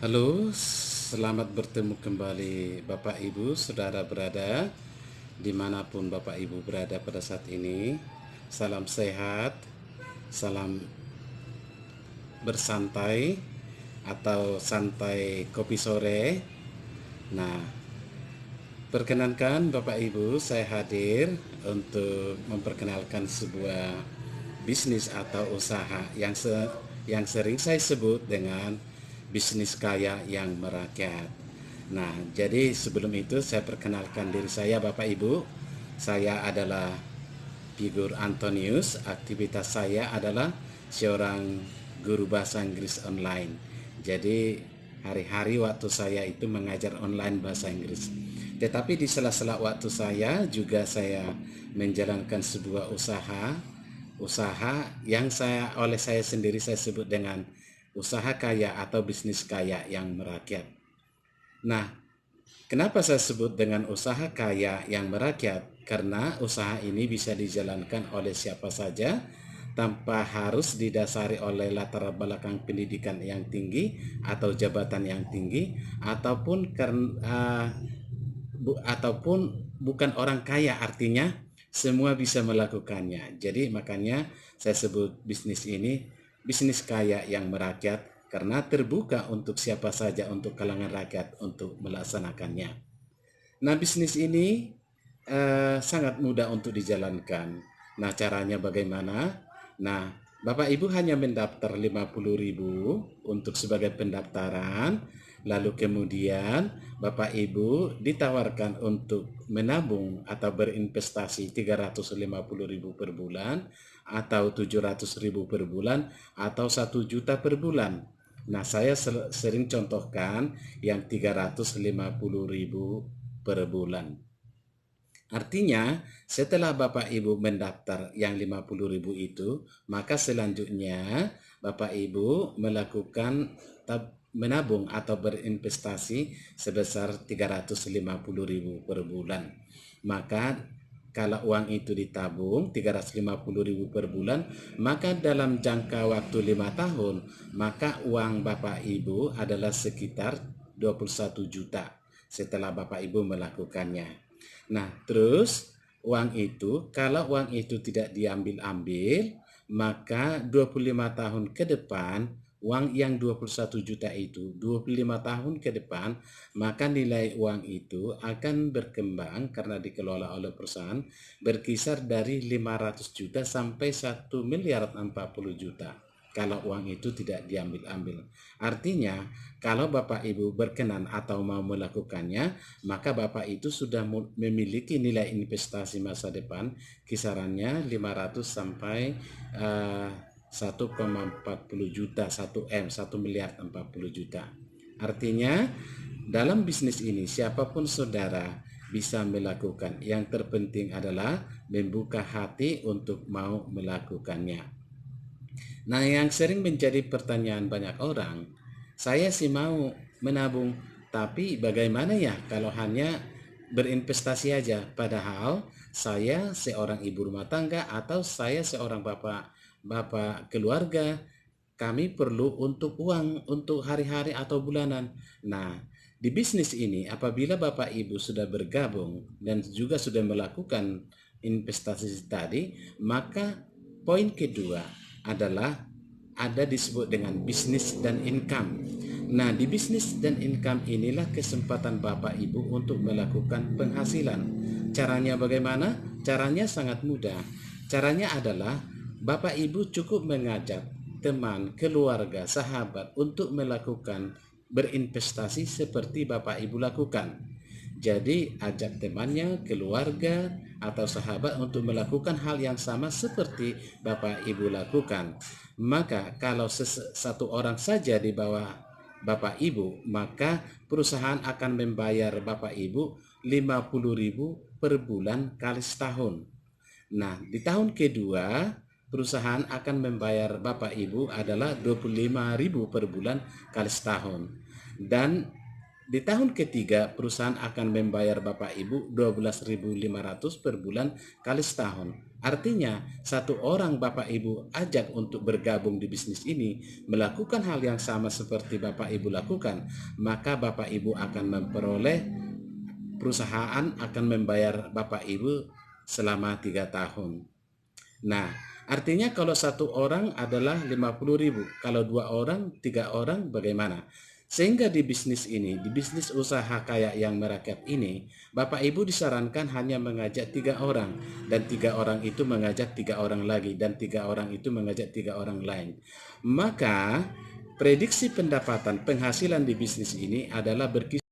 Halo, selamat bertemu kembali Bapak Ibu, Saudara berada dimanapun Bapak Ibu berada pada saat ini. Salam sehat, salam bersantai atau santai kopi sore. Nah, perkenankan Bapak Ibu, saya hadir untuk memperkenalkan sebuah bisnis atau usaha yang sering saya sebut dengan bisnis kaya yang merakyat. Nah, jadi sebelum itu saya perkenalkan diri saya Bapak Ibu. Saya adalah Figur Antonius. Aktivitas saya adalah seorang guru bahasa Inggris online. Jadi hari-hari waktu saya itu mengajar online bahasa Inggris. Tetapi di sela-sela waktu saya juga saya menjalankan sebuah usaha yang oleh saya sendiri saya sebut dengan usaha kaya atau bisnis kaya yang merakyat. Nah, kenapa saya sebut dengan usaha kaya yang merakyat? Karena usaha ini bisa dijalankan oleh siapa saja tanpa harus didasari oleh latar belakang pendidikan yang tinggi atau jabatan yang tinggi ataupun ataupun bukan orang kaya, artinya semua bisa melakukannya. Jadi makanya saya sebut bisnis ini bisnis kaya yang merakyat karena terbuka untuk siapa saja, untuk kalangan rakyat untuk melaksanakannya. Nah, bisnis ini sangat mudah untuk dijalankan. Nah, caranya bagaimana? Nah, Bapak Ibu hanya mendaftar 50.000 untuk sebagai pendaftaran, lalu kemudian Bapak Ibu ditawarkan untuk menabung atau berinvestasi 350.000 per bulan atau 700.000 per bulan atau 1 juta per bulan. Nah, saya sering contohkan yang 350.000 per bulan. Artinya, setelah Bapak Ibu mendaftar yang 50.000 itu, maka selanjutnya Bapak Ibu melakukan menabung atau berinvestasi sebesar 350.000 per bulan. Maka kalau uang itu ditabung 350.000 per bulan, maka dalam jangka waktu 5 tahun, maka uang Bapak Ibu adalah sekitar 21 juta setelah Bapak Ibu melakukannya. Nah, terus kalau uang itu tidak diambil-ambil, maka 25 tahun ke depan, uang yang 21 juta itu, 25 tahun ke depan, maka nilai uang itu akan berkembang karena dikelola oleh perusahaan berkisar dari 500 juta sampai 1.040.000.000 kalau uang itu tidak diambil-ambil. Artinya, kalau Bapak Ibu berkenan atau mau melakukannya, maka Bapak itu sudah memiliki nilai investasi masa depan kisarannya 500 sampai 1,40 juta, 1 miliar 40 juta. Artinya, dalam bisnis ini siapapun saudara bisa melakukan. Yang terpenting adalah membuka hati untuk mau melakukannya. Nah, yang sering menjadi pertanyaan banyak orang, saya sih mau menabung, tapi bagaimana ya kalau hanya berinvestasi aja? Padahal saya seorang ibu rumah tangga atau saya seorang bapak keluarga, kami perlu untuk uang untuk hari-hari atau bulanan. Nah, di bisnis ini apabila Bapak Ibu sudah bergabung dan juga sudah melakukan investasi tadi, maka poin kedua adalah ada disebut dengan bisnis dan income. Nah, di bisnis dan income inilah kesempatan Bapak Ibu untuk melakukan penghasilan. Caranya bagaimana? Caranya sangat mudah. Caranya adalah Bapak Ibu cukup mengajak teman, keluarga, sahabat untuk melakukan berinvestasi seperti Bapak Ibu lakukan. Jadi ajak temannya, keluarga, atau sahabat untuk melakukan hal yang sama seperti Bapak Ibu lakukan. Maka kalau satu orang saja di bawah Bapak Ibu, maka perusahaan akan membayar Bapak Ibu 50.000 per bulan kali setahun. Nah, di tahun kedua perusahaan akan membayar Bapak Ibu adalah 25.000 per bulan kali setahun. Dan Di tahun ketiga, perusahaan akan membayar Bapak Ibu 12.500 per bulan kali setahun. Artinya, satu orang Bapak Ibu ajak untuk bergabung di bisnis ini, melakukan hal yang sama seperti Bapak Ibu lakukan, maka Bapak Ibu akan memperoleh, perusahaan akan membayar Bapak Ibu selama 3 tahun. Nah, artinya kalau satu orang adalah 50.000, kalau 2 orang, 3 orang bagaimana? Sehingga di bisnis ini, di bisnis usaha kayak yang merakyat ini, Bapak Ibu disarankan hanya mengajak 3 orang, dan 3 orang itu mengajak 3 orang lagi, dan 3 orang itu mengajak 3 orang lain. Maka prediksi pendapatan penghasilan di bisnis ini adalah berkisar